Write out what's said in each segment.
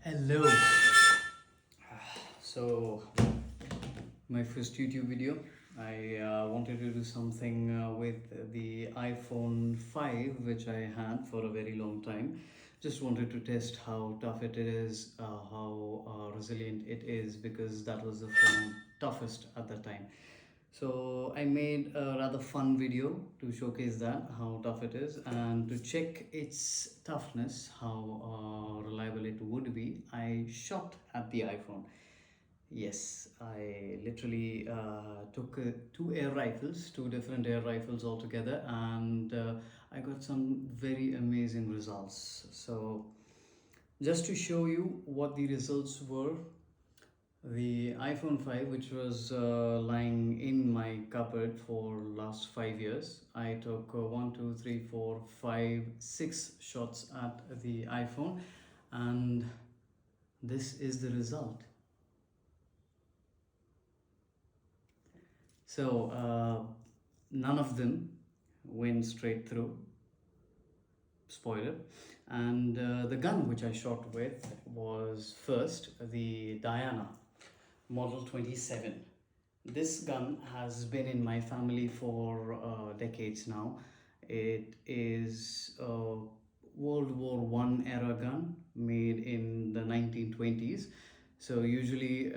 Hello. So, my first YouTube video. I wanted to do something with the iPhone 5, which I had for a very long time. Just wanted to test how tough it is, how resilient it is, because that was the phone toughest at the time. So I made a rather fun video to showcase that, how tough it is, and to check its toughness, how reliable it would be. I shot at the iPhone. Yes, I literally took two air rifles, two different air rifles altogether, and I got some very amazing results. So, just to show you what the results were, the iPhone 5, which was lying in my cupboard for last 5 years, I took 1, 2, 3, 4, 5, 6 shots at the iPhone, and this is the result. So none of them went straight through. Spoiler. And the gun which I shot with was first the Diana Model 27. This gun has been in my family for decades now. It is a World War One era gun made in the 1920s. So usually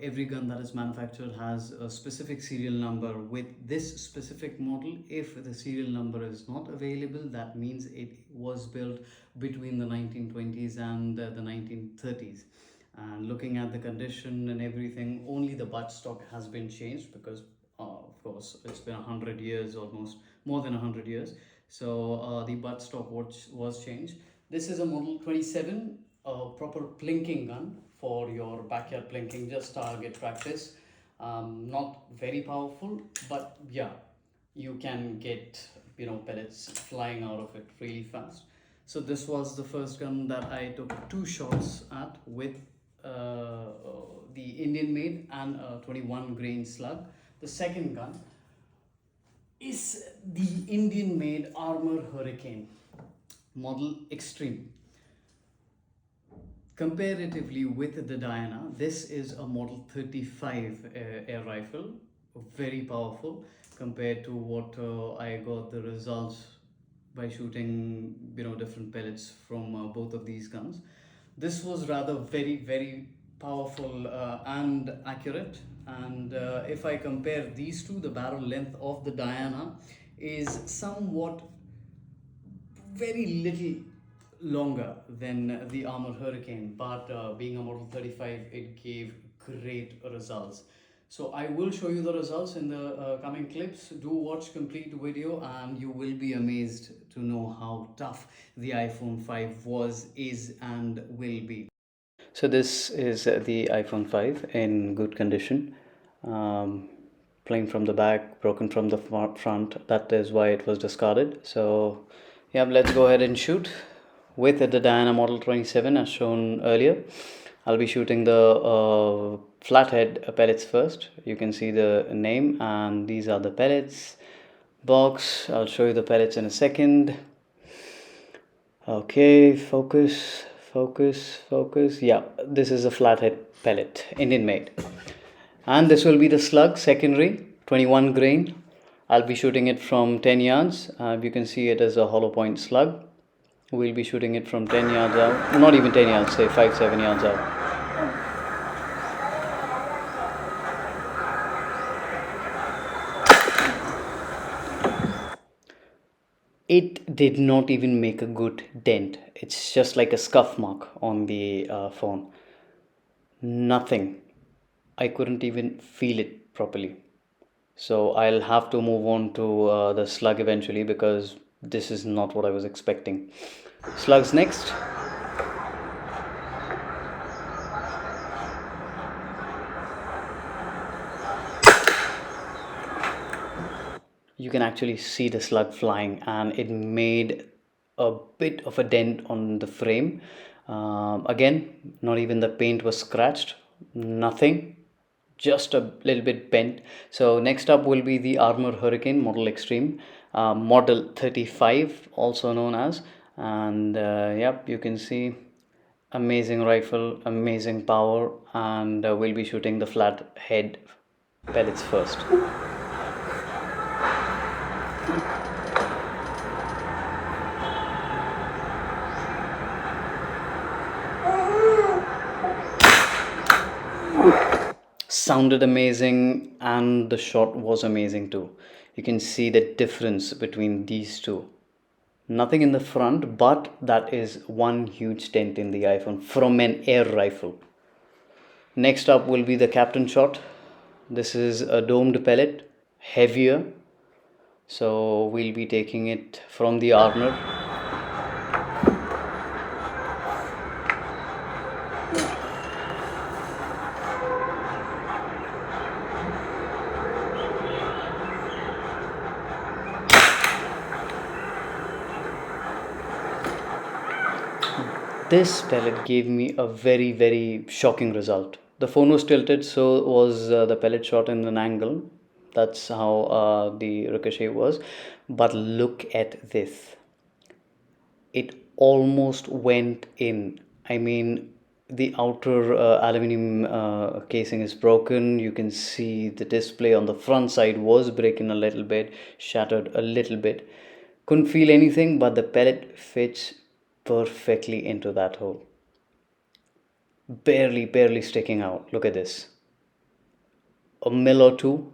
every gun that is manufactured has a specific serial number. With this specific model, if the serial number is not available, that means it was built between the 1920s and the 1930s. And looking at the condition and everything, only the buttstock has been changed because of course it's been 100 years, almost more than 100 years. So the buttstock was changed. This is a Model 27, a proper plinking gun for your backyard plinking, just target practice. Not very powerful, but yeah, you can get pellets flying out of it really fast. So this was the first gun that I took two shots at with the Indian made and a 21 grain slug. The second gun is the Indian made Armor Hurricane Model Extreme. Comparatively with the Diana, this is a Model 35 air rifle, very powerful compared to what I got the results by shooting different pellets from both of these guns. This was rather very powerful and accurate. And if I compare these two, the barrel length of the Diana is somewhat very little longer than the Armor Hurricane, but being a Model 35, it gave great results. So I will show you the results in the coming clips. Do watch complete video and you will be amazed to know how tough the iPhone 5 was, is and will be. So this is the iPhone 5 in good condition. Plain from the back, broken from the front. That is why it was discarded. So yeah, let's go ahead and shoot with the Diana Model 27 as shown earlier. I'll be shooting the flathead pellets first. You can see the name, and these are the pellets box. I'll show you the pellets in a second. Okay, focus. Yeah, this is a flathead pellet, Indian made. And this will be the slug secondary, 21 grain. I'll be shooting it from 10 yards. You can see it as a hollow point slug. We'll be shooting it from 10 yards out, not even 10 yards, say 5-7 yards out. It did not even make a good dent. It's just like a scuff mark on the phone. Nothing. I couldn't even feel it properly. So I'll have to move on to the slug eventually, because this is not what I was expecting. Slugs next. You can actually see the slug flying, and it made a bit of a dent on the frame. Again, not even the paint was scratched, nothing, just a little bit bent. So next up will be the Armor Hurricane Model Extreme, Model 35 also known as. And yep, you can see Amazing rifle, amazing power, and we'll be shooting the flat head pellets first. Sounded amazing, and the shot was amazing too. You can see the difference between these two. Nothing in the front, but that is one huge dent in the iPhone from an air rifle. Next up will be the captain shot. This is a domed pellet, heavier, so we'll be taking it from the armor. This pellet gave me a very shocking result. The phone was tilted, so was the pellet shot in an angle. That's how the ricochet was. But look at this. It almost went in. I mean, the outer aluminum casing is broken. You can see the display on the front side was breaking a little bit, shattered a little bit. Couldn't feel anything, but the pellet fits perfectly into that hole. Barely sticking out. Look at this. A mil or two,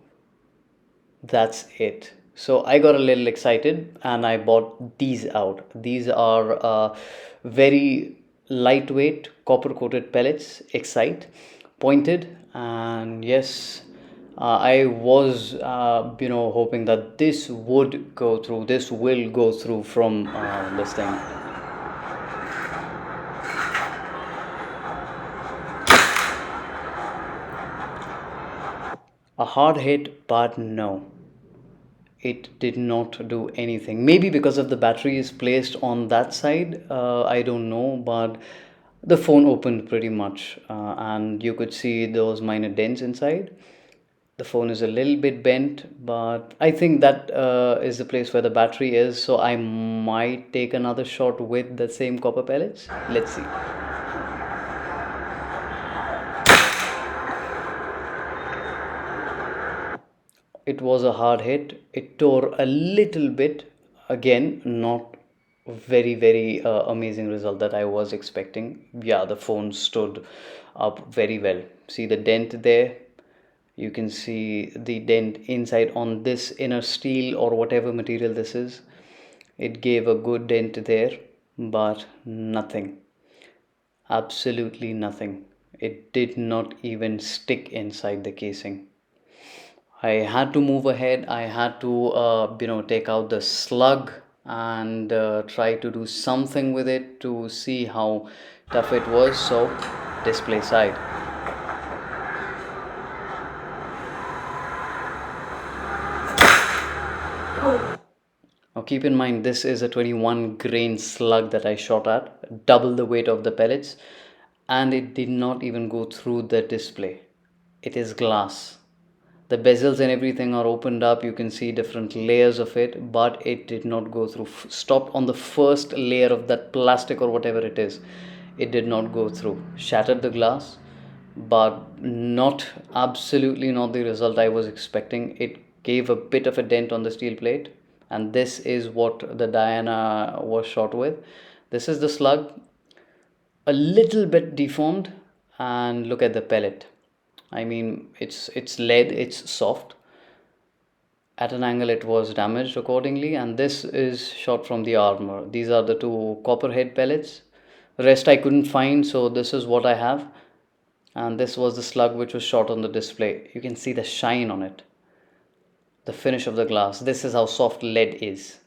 that's it. So I got a little excited and I bought these out. These are very lightweight copper coated pellets, Excite, pointed, and yes, I was hoping that this would go through. This will go through from this thing. A hard hit, but no, it did not do anything. Maybe because of the battery is placed on that side, I don't know, but the phone opened pretty much, and you could see those minor dents inside. The phone is a little bit bent, but I think that is the place where the battery is, so I might take another shot with the same copper pellets. Let's see. It was a hard hit. It tore a little bit. Again, not very amazing result that I was expecting. Yeah, the phone stood up very well. See the dent there? You can see the dent inside on this inner steel or whatever material this is. It gave a good dent there, but nothing. Absolutely nothing. It did not even stick inside the casing. I had to move ahead. I had to, take out the slug and try to do something with it to see how tough it was. So, display side. Now, keep in mind, this is a 21 grain slug that I shot at, double the weight of the pellets, and it did not even go through the display. It is glass. The bezels and everything are opened up. You can see different layers of it, but it did not go through. Stopped on the first layer of that plastic or whatever it is. It did not go through. Shattered the glass, but not, absolutely not the result I was expecting. It gave a bit of a dent on the steel plate, and this is what the Diana was shot with. This is the slug, a little bit deformed, and look at the pellet. I mean, it's lead, it's soft. At an angle, it was damaged accordingly, and this is shot from the armor. These are the two copperhead pellets. Rest I couldn't find, so this is what I have. And this was the slug which was shot on the display. You can see the shine on it, the finish of the glass. This is how soft lead is,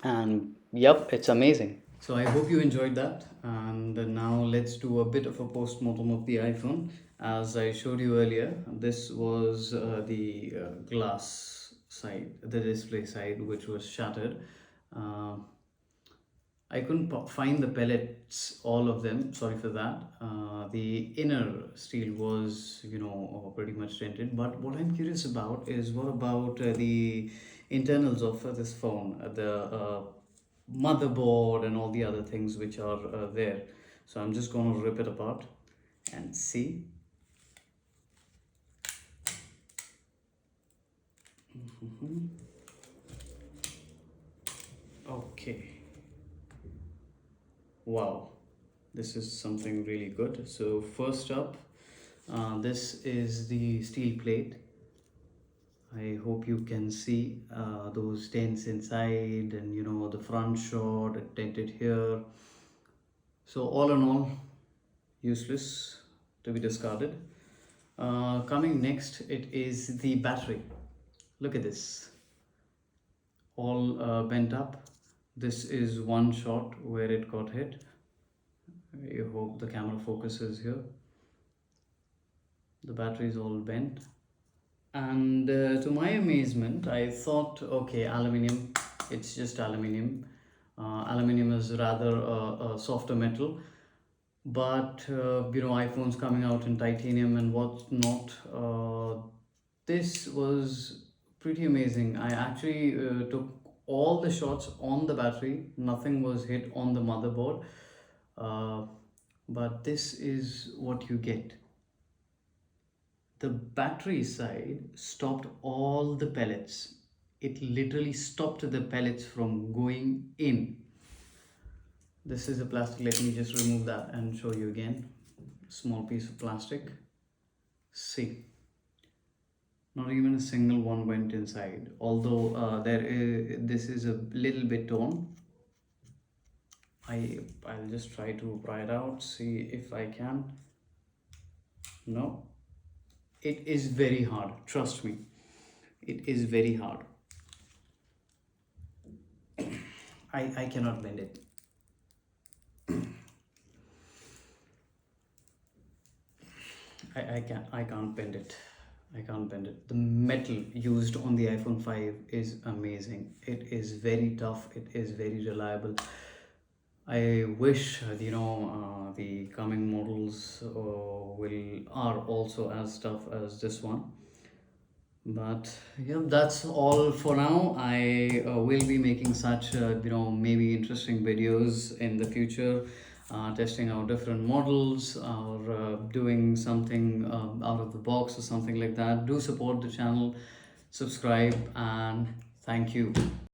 and yep, it's amazing. So I hope you enjoyed that, and now let's do a bit of a post-mortem of the iPhone. As I showed you earlier, this was the glass side, the display side, which was shattered. uh, I couldn't find the pellets, all of them. Sorry for that. The inner steel was, pretty much dented. But what I'm curious about is what about the internals of this phone, the motherboard, and all the other things which are there. So I'm just going to rip it apart and see. Okay. Wow, this is something really good. So first up, this is the steel plate. I hope you can see those dents inside, and you know the front shot dented here. So all in all, useless, to be discarded. Coming next, it is the battery. Look at this, all bent up. This is one shot where it got hit. I hope the camera focuses here. The battery is all bent, and to my amazement, I thought, okay, aluminium, it's just aluminium. Aluminium is rather a softer metal, but you know, iPhones coming out in titanium and whatnot. This was pretty amazing. I actually took all the shots on the battery. Nothing was hit on the motherboard. Uh, but this is what you get. The battery side stopped all the pellets. It literally stopped the pellets from going in. This is a plastic. Let me just remove that and show you again. Small piece of plastic. See, not even a single one went inside. Although this is a little bit torn. I'll just try to pry it out. See if I can. No, it is very hard. Trust me, it is very hard. I cannot bend it. I can't bend it. I can't bend it. The metal used on the iPhone 5 is amazing. It is very tough. It is very reliable. I wish you know the coming models are also as tough as this one. But yeah, that's all for now. I will be making such you know, maybe interesting videos in the future, testing out different models, or doing something out of the box or something like that. Do support the channel, subscribe, and thank you.